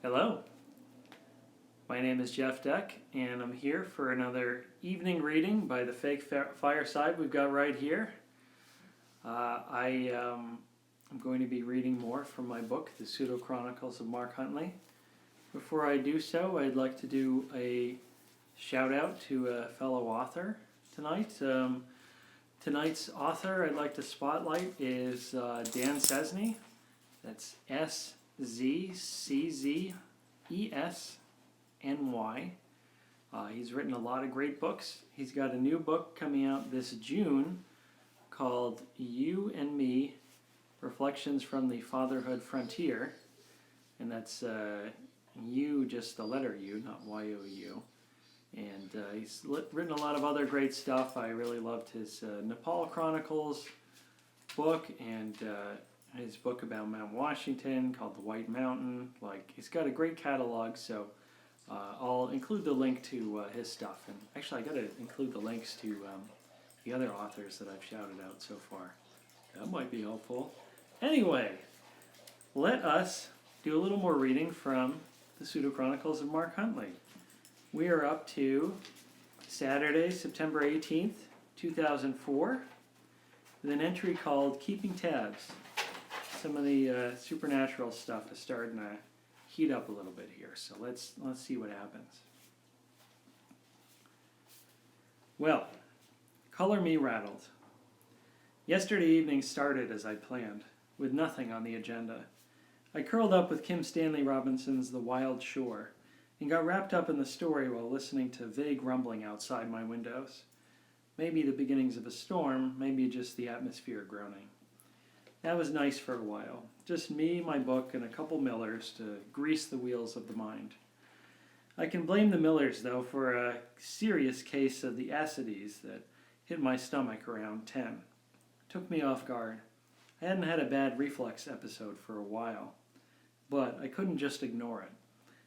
Hello, my name is Jeff Deck, and I'm here for another evening reading by the fake fireside we've got right here. I'm going to be reading more from my book, The Pseudo-Chronicles of Mark Huntley. Before I do so, I'd like to do a shout out to a fellow author tonight. Tonight's author I'd like to spotlight is Dan Szczesny. That's SZCZESNY. He's written a lot of great books. He's got a new book coming out this June called You and Me, Reflections from the Fatherhood Frontier. And that's U, just the letter U, not Y-O-U. And he's written a lot of other great stuff. I really loved his Nepal Chronicles book and his book about Mount Washington called The White Mountain. He's got a great catalog, so I'll include the link to his stuff. And actually, I got to include the links to the other authors that I've shouted out so far. That might be helpful. Anyway, let us do a little more reading from the Pseudo-Chronicles of Mark Huntley. We are up to Saturday, September 18th, 2004, with an entry called Keeping Tabs. Some of the supernatural stuff is starting to heat up a little bit here, so let's see what happens. Well, color me rattled. Yesterday evening started as I planned, with nothing on the agenda. I curled up with Kim Stanley Robinson's The Wild Shore, and got wrapped up in the story while listening to vague rumbling outside my windows. Maybe the beginnings of a storm, maybe just the atmosphere groaning. That was nice for a while. Just me, my book, and a couple Millers to grease the wheels of the mind. I can blame the Millers, though, for a serious case of the acides that hit my stomach around 10. It took me off guard. I hadn't had a bad reflux episode for a while, but I couldn't just ignore it.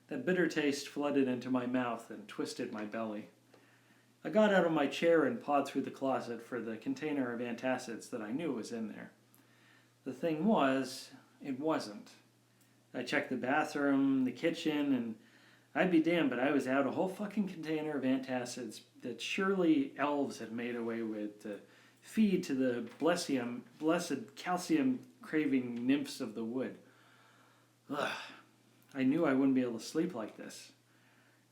That bitter taste flooded into my mouth and twisted my belly. I got out of my chair and pawed through the closet for the container of antacids that I knew was in there. The thing was, it wasn't. I checked the bathroom, the kitchen, and I'd be damned, but I was out a whole fucking container of antacids that surely elves had made away with to feed to the blessed calcium-craving nymphs of the wood. Ugh. I knew I wouldn't be able to sleep like this.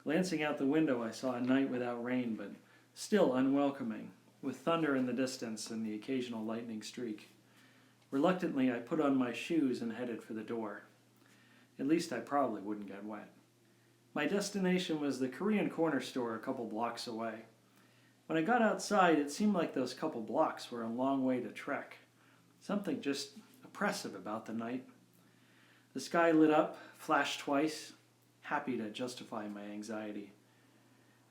Glancing out the window, I saw a night without rain, but still unwelcoming, with thunder in the distance and the occasional lightning streak. Reluctantly, I put on my shoes and headed for the door. At least I probably wouldn't get wet. My destination was the Korean corner store a couple blocks away. When I got outside, it seemed like those couple blocks were a long way to trek. Something just oppressive about the night. The sky lit up, flashed twice, happy to justify my anxiety.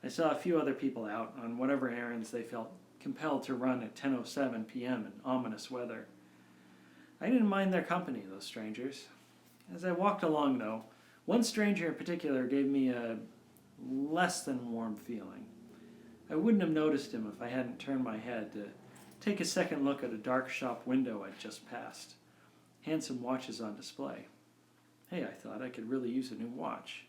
I saw a few other people out on whatever errands they felt compelled to run at 10:07 p.m. in ominous weather. I didn't mind their company, those strangers. As I walked along, though, one stranger in particular gave me a less than warm feeling. I wouldn't have noticed him if I hadn't turned my head to take a second look at a dark shop window I'd just passed. Handsome watches on display. Hey, I thought I could really use a new watch.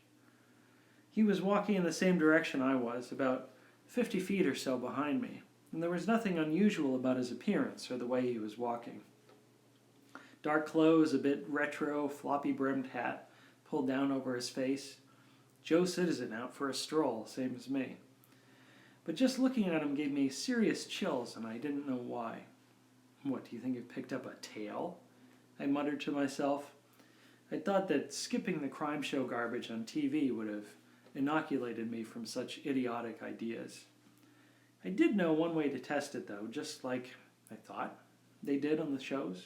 He was walking in the same direction I was, about 50 feet or so behind me, and there was nothing unusual about his appearance or the way he was walking. Dark clothes, a bit retro, floppy-brimmed hat pulled down over his face. Joe Citizen out for a stroll, same as me. But just looking at him gave me serious chills, and I didn't know why. What, do you think he picked up a tail? I muttered to myself. I thought that skipping the crime show garbage on TV would have inoculated me from such idiotic ideas. I did know one way to test it, though, just like I thought they did on the shows.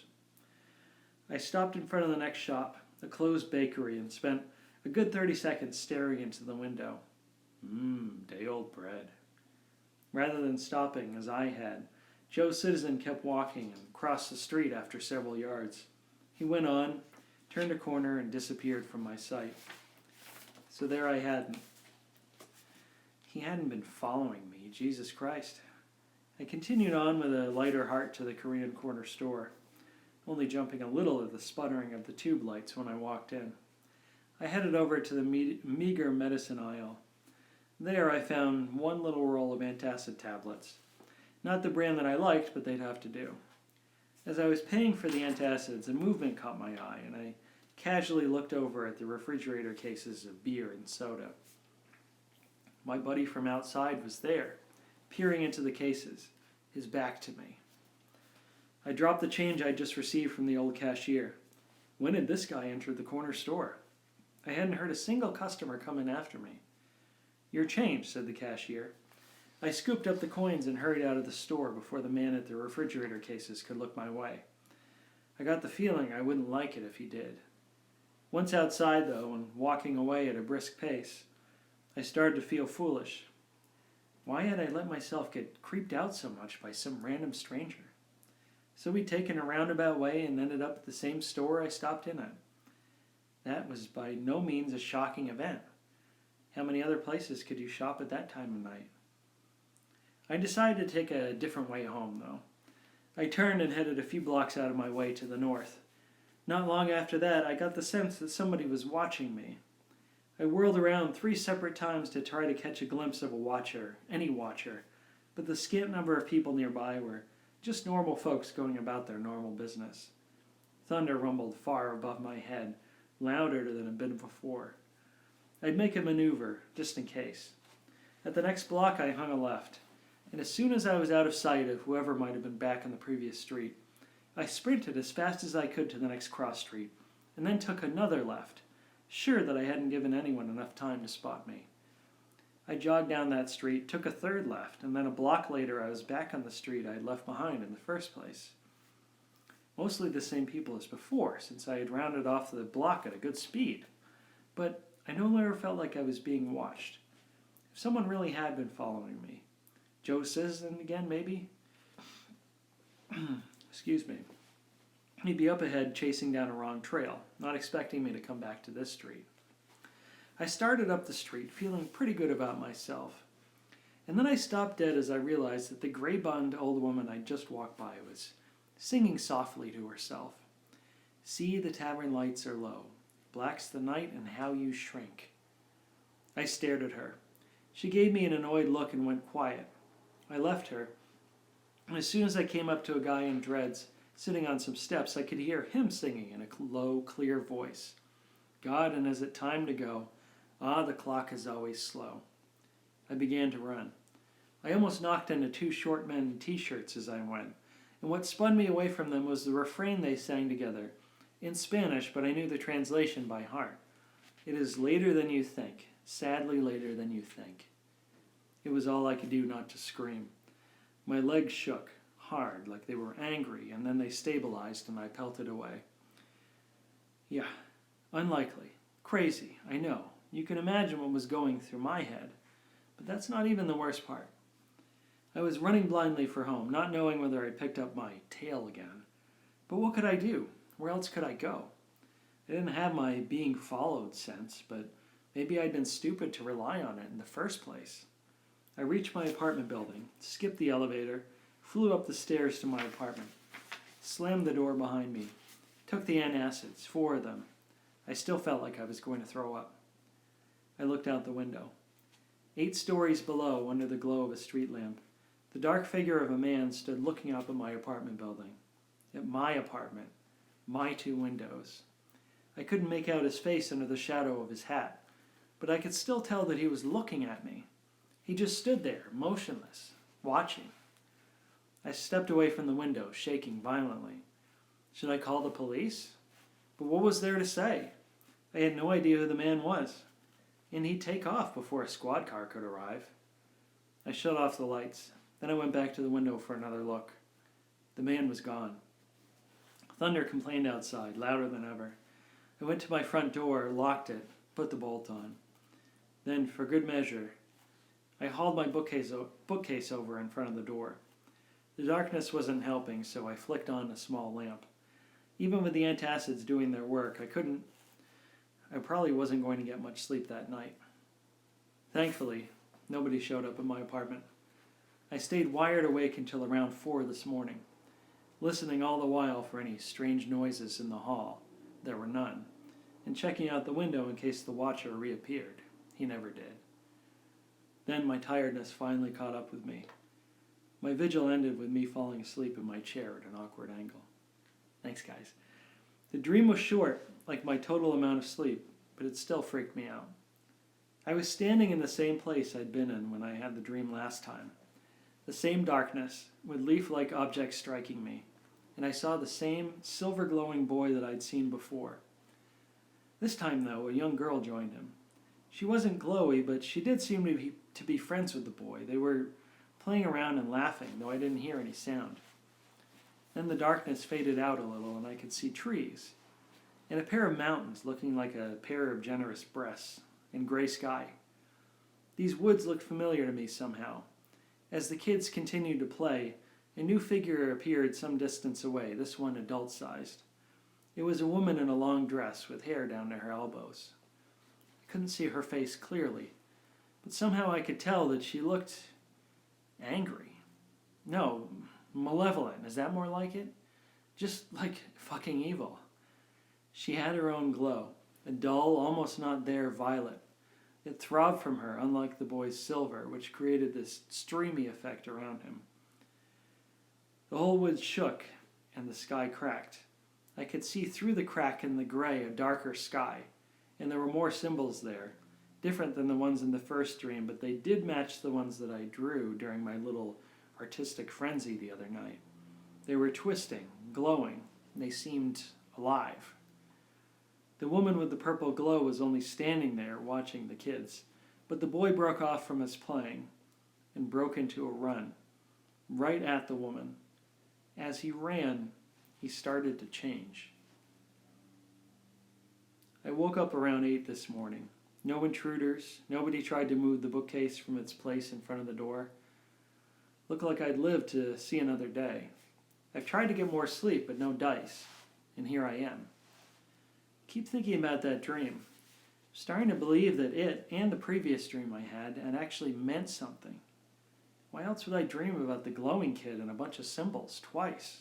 I stopped in front of the next shop, a closed bakery, and spent a good 30 seconds staring into the window. Day-old bread. Rather than stopping, as I had, Joe Citizen kept walking and crossed the street after several yards. He went on, turned a corner, and disappeared from my sight. So there I had him. He hadn't been following me, Jesus Christ. I continued on with a lighter heart to the Korean corner store, only jumping a little at the sputtering of the tube lights when I walked in. I headed over to the meager medicine aisle. There I found one little roll of antacid tablets. Not the brand that I liked, but they'd have to do. As I was paying for the antacids, a movement caught my eye, and I casually looked over at the refrigerator cases of beer and soda. My buddy from outside was there, peering into the cases, his back to me. I dropped the change I'd just received from the old cashier. When had this guy entered the corner store? I hadn't heard a single customer come in after me. "Your change," said the cashier. I scooped up the coins and hurried out of the store before the man at the refrigerator cases could look my way. I got the feeling I wouldn't like it if he did. Once outside, though, and walking away at a brisk pace, I started to feel foolish. Why had I let myself get creeped out so much by some random stranger? So we'd taken a roundabout way and ended up at the same store I stopped in at. That was by no means a shocking event. How many other places could you shop at that time of night? I decided to take a different way home, though. I turned and headed a few blocks out of my way to the north. Not long after that, I got the sense that somebody was watching me. I whirled around 3 separate times to try to catch a glimpse of a watcher, any watcher, but the scant number of people nearby were just normal folks going about their normal business. Thunder rumbled far above my head, louder than a bit before. I'd make a maneuver, just in case. At the next block, I hung a left, and as soon as I was out of sight of whoever might have been back on the previous street, I sprinted as fast as I could to the next cross street, and then took another left, sure that I hadn't given anyone enough time to spot me. I jogged down that street, took a third left, and then a block later I was back on the street I had left behind in the first place. Mostly the same people as before, since I had rounded off the block at a good speed, but I no longer felt like I was being watched. If someone really had been following me, Joe Citizen again, maybe? Excuse me. He'd be up ahead chasing down a wrong trail, not expecting me to come back to this street. I started up the street, feeling pretty good about myself. And then I stopped dead as I realized that the gray-bonned old woman I'd just walked by was singing softly to herself. "See, the tavern lights are low. Black's the night, and how you shrink." I stared at her. She gave me an annoyed look and went quiet. I left her, and as soon as I came up to a guy in dreads sitting on some steps, I could hear him singing in a low, clear voice. "God, and is it time to go? Ah, the clock is always slow." I began to run. I almost knocked into 2 short men in t-shirts as I went, and what spun me away from them was the refrain they sang together, in Spanish, but I knew the translation by heart. "It is later than you think, sadly later than you think." It was all I could do not to scream. My legs shook, hard, like they were angry, and then they stabilized and I pelted away. Yeah, unlikely. Crazy, I know. You can imagine what was going through my head. But that's not even the worst part. I was running blindly for home, not knowing whether I picked up my tail again. But what could I do? Where else could I go? I didn't have my being followed sense, but maybe I'd been stupid to rely on it in the first place. I reached my apartment building, skipped the elevator, flew up the stairs to my apartment, slammed the door behind me, took the antacids, 4 of them. I still felt like I was going to throw up. I looked out the window. 8 stories below, under the glow of a street lamp, the dark figure of a man stood looking up at my apartment building. At my apartment, my 2 windows. I couldn't make out his face under the shadow of his hat, but I could still tell that he was looking at me. He just stood there, motionless, watching. I stepped away from the window, shaking violently. Should I call the police? But what was there to say? I had no idea who the man was, and he'd take off before a squad car could arrive. I shut off the lights. Then I went back to the window for another look. The man was gone. Thunder complained outside, louder than ever. I went to my front door, locked it, put the bolt on. Then, for good measure, I hauled my bookcase over in front of the door. The darkness wasn't helping, so I flicked on a small lamp. Even with the antacids doing their work, I probably wasn't going to get much sleep that night. Thankfully, nobody showed up at my apartment. I stayed wired awake until around 4 this morning, listening all the while for any strange noises in the hall. There were none, and checking out the window in case the watcher reappeared. He never did. Then my tiredness finally caught up with me. My vigil ended with me falling asleep in my chair at an awkward angle. Thanks, guys. The dream was short, like my total amount of sleep, but it still freaked me out. I was standing in the same place I'd been in when I had the dream last time. The same darkness, with leaf-like objects striking me, and I saw the same silver-glowing boy that I'd seen before. This time, though, a young girl joined him. She wasn't glowy, but she did seem to be friends with the boy. They were playing around and laughing, though I didn't hear any sound. Then the darkness faded out a little, and I could see trees, and a pair of mountains looking like a pair of generous breasts, and gray sky. These woods looked familiar to me somehow. As the kids continued to play, a new figure appeared some distance away, this one adult-sized. It was a woman in a long dress with hair down to her elbows. I couldn't see her face clearly, but somehow I could tell that she looked angry. No, malevolent. Is that more like it? Just like fucking evil. She had her own glow, a dull, almost not there violet. It throbbed from her, unlike the boy's silver, which created this streamy effect around him. The whole wood shook, and the sky cracked. I could see through the crack in the gray a darker sky, and there were more symbols there, different than the ones in the first dream, but they did match the ones that I drew during my little artistic frenzy the other night. They were twisting, glowing, and they seemed alive. The woman with the purple glow was only standing there watching the kids, but the boy broke off from his playing and broke into a run, right at the woman. As he ran, he started to change. I woke up around 8 this morning. No intruders. Nobody tried to move the bookcase from its place in front of the door. Looked like I'd lived to see another day. I've tried to get more sleep, but no dice. And here I am. Keep thinking about that dream. I'm starting to believe that it and the previous dream I had actually meant something. Why else would I dream about the glowing kid and a bunch of symbols twice?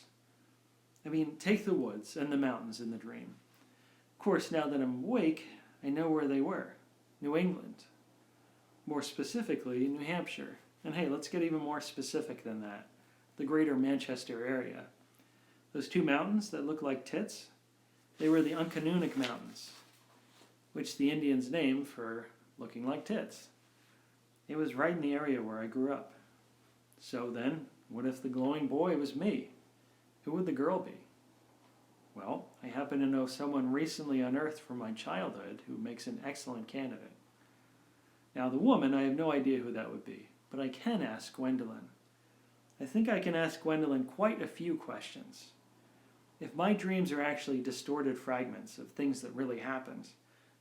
I mean, take the woods and the mountains in the dream. Of course, now that I'm awake, I know where they were. New England. More specifically, New Hampshire. And hey, let's get even more specific than that. The greater Manchester area. Those two mountains that look like tits, they were the Uncanunic Mountains, which the Indians named for looking like tits. It was right in the area where I grew up. So then, what if the glowing boy was me? Who would the girl be? Well, I happen to know someone recently unearthed from my childhood who makes an excellent candidate. Now, the woman, I have no idea who that would be, but I can ask Gwendolyn. I think I can ask Gwendolyn quite a few questions. If my dreams are actually distorted fragments of things that really happened,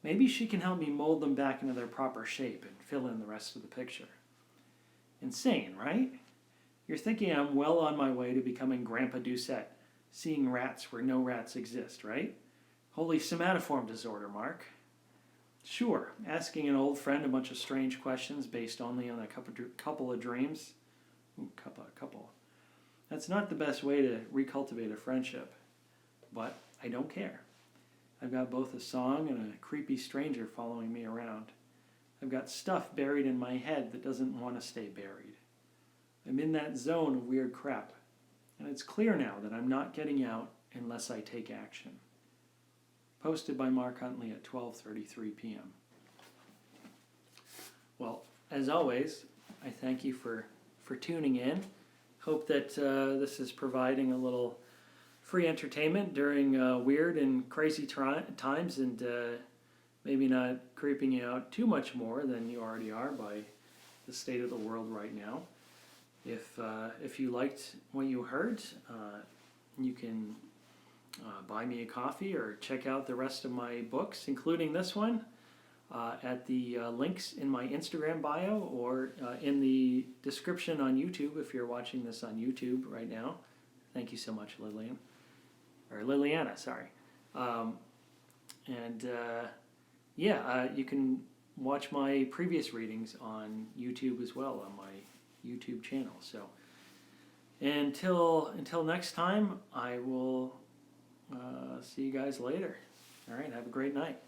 maybe she can help me mold them back into their proper shape and fill in the rest of the picture. Insane, right? You're thinking I'm well on my way to becoming Grandpa Doucette, seeing rats where no rats exist, right? Holy somatoform disorder, Mark. Sure, asking an old friend a bunch of strange questions based only on a couple of dreams. Ooh, couple. That's not the best way to recultivate a friendship. But I don't care. I've got both a song and a creepy stranger following me around. I've got stuff buried in my head that doesn't want to stay buried. I'm in that zone of weird crap. And it's clear now that I'm not getting out unless I take action. Posted by Mark Huntley at 12:33 p.m. Well, as always, I thank you for tuning in. Hope that this is providing a little free entertainment during weird and crazy times, and maybe not creeping you out too much more than you already are by the state of the world right now. If you liked what you heard, you can buy me a coffee or check out the rest of my books, including this one, at the links in my Instagram bio or in the description on YouTube if you're watching this on YouTube right now. Thank you so much, Liliana, sorry. You can watch my previous readings on YouTube as well, on my YouTube channel. So until next time, I will see you guys later. All right, have a great night.